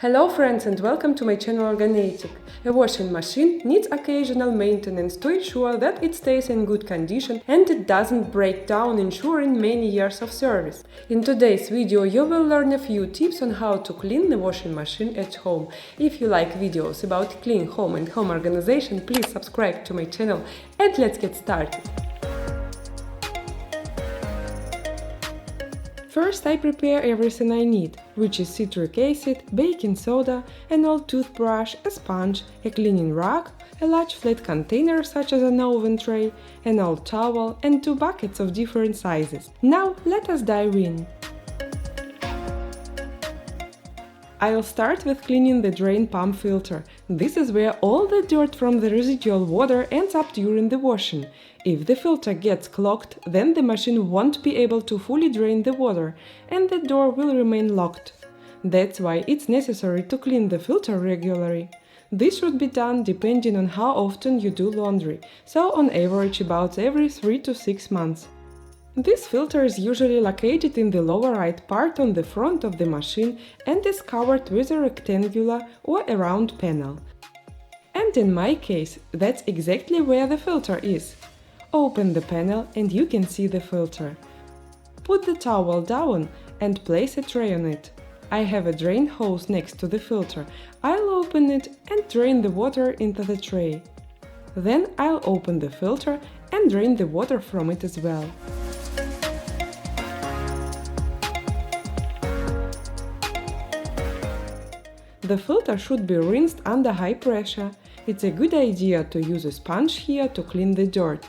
Hello friends and welcome to my channel OrgaNatic. A washing machine needs occasional maintenance to ensure that it stays in good condition and it doesn't break down, ensuring many years of service. In today's video you will learn a few tips on how to clean the washing machine at home. If you like videos about clean home and home organization, please subscribe to my channel and let's get started. First, I prepare everything I need, which is citric acid, baking soda, an old toothbrush, a sponge, a cleaning rag, a large flat container such as an oven tray, an old towel, and 2 buckets of different sizes. Now, let us dive in. I'll start with cleaning the drain pump filter. This is where all the dirt from the residual water ends up during the washing. If the filter gets clogged, then the machine won't be able to fully drain the water, and the door will remain locked. That's why it's necessary to clean the filter regularly. This should be done depending on how often you do laundry, so on average about every 3 to 6 months. This filter is usually located in the lower right part on the front of the machine and is covered with a rectangular or a round panel. And in my case, that's exactly where the filter is. Open the panel and you can see the filter. Put the towel down and place a tray on it. I have a drain hose next to the filter. I'll open it and drain the water into the tray. Then I'll open the filter and drain the water from it as well. The filter should be rinsed under high pressure. It's a good idea to use a sponge here to clean the dirt.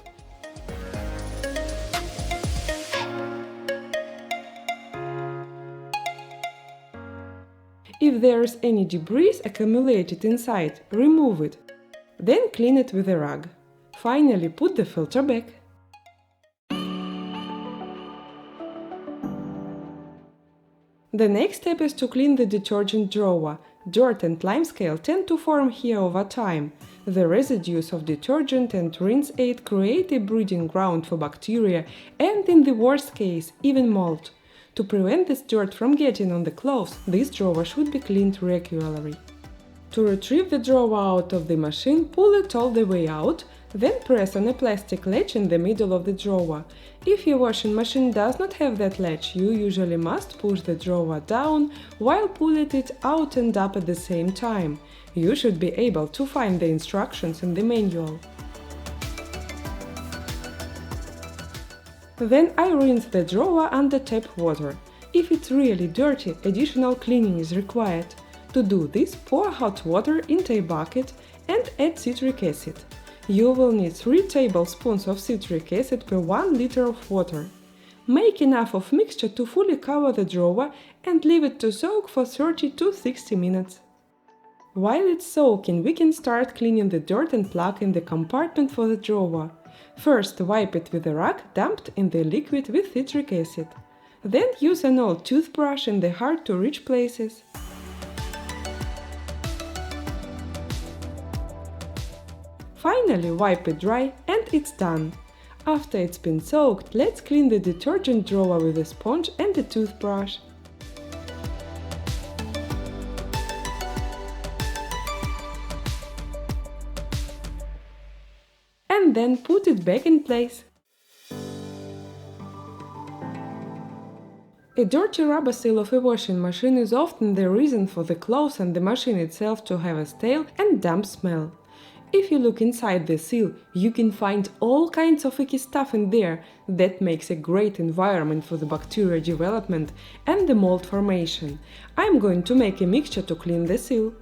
If there's any debris accumulated inside, remove it. Then clean it with a rag. Finally, put the filter back. The next step is to clean the detergent drawer. Dirt and limescale tend to form here over time. The residues of detergent and rinse aid create a breeding ground for bacteria and, in the worst case, even mold. To prevent this dirt from getting on the clothes, this drawer should be cleaned regularly. To retrieve the drawer out of the machine, pull it all the way out, then press on a plastic latch in the middle of the drawer. If your washing machine does not have that latch, you usually must push the drawer down while pulling it out and up at the same time. You should be able to find the instructions in the manual. Then I rinse the drawer under tap water. If it's really dirty, additional cleaning is required. To do this, pour hot water into a bucket and add citric acid. You will need 3 tablespoons of citric acid per 1 liter of water. Make enough of mixture to fully cover the drawer and leave it to soak for 30 to 60 minutes. While it's soaking, we can start cleaning the dirt and plug in the compartment for the drawer. First, wipe it with a rag dumped in the liquid with citric acid. Then use an old toothbrush in the hard-to-reach places. Finally, wipe it dry and it's done. After it's been soaked, let's clean the detergent drawer with a sponge and a toothbrush. And then put it back in place. A dirty rubber seal of a washing machine is often the reason for the clothes and the machine itself to have a stale and damp smell. If you look inside the seal, you can find all kinds of icky stuff in there that makes a great environment for the bacteria development and the mold formation. I'm going to make a mixture to clean the seal.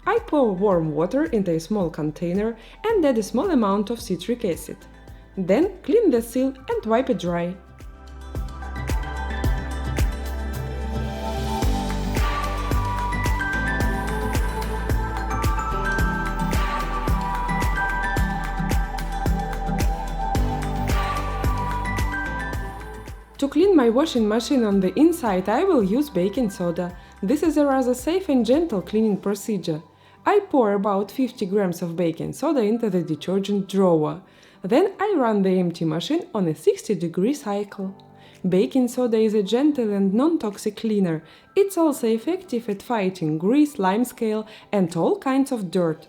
I pour warm water into a small container and add a small amount of citric acid. Then clean the seal and wipe it dry. To clean my washing machine on the inside, I will use baking soda. This is a rather safe and gentle cleaning procedure. I pour about 50 grams of baking soda into the detergent drawer. Then I run the empty machine on a 60-degree cycle. Baking soda is a gentle and non-toxic cleaner. It's also effective at fighting grease, limescale, and all kinds of dirt.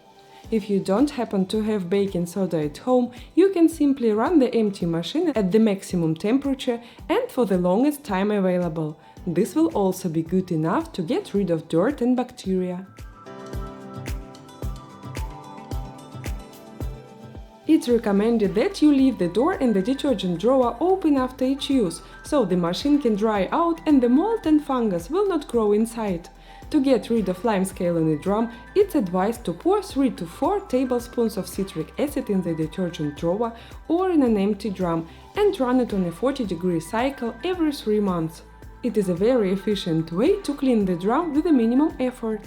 If you don't happen to have baking soda at home, you can simply run the empty machine at the maximum temperature and for the longest time available. This will also be good enough to get rid of dirt and bacteria. It's recommended that you leave the door and the detergent drawer open after each use, so the machine can dry out and the mold and fungus will not grow inside. To get rid of limescale in a drum, it's advised to pour 3 to 4 tablespoons of citric acid in the detergent drawer or in an empty drum and run it on a 40-degree cycle every 3 months. It is a very efficient way to clean the drum with a minimum effort.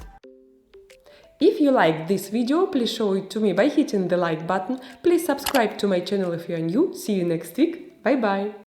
If you liked this video, please show it to me by hitting the like button. Please subscribe to my channel if you are new. See you next week. Bye bye!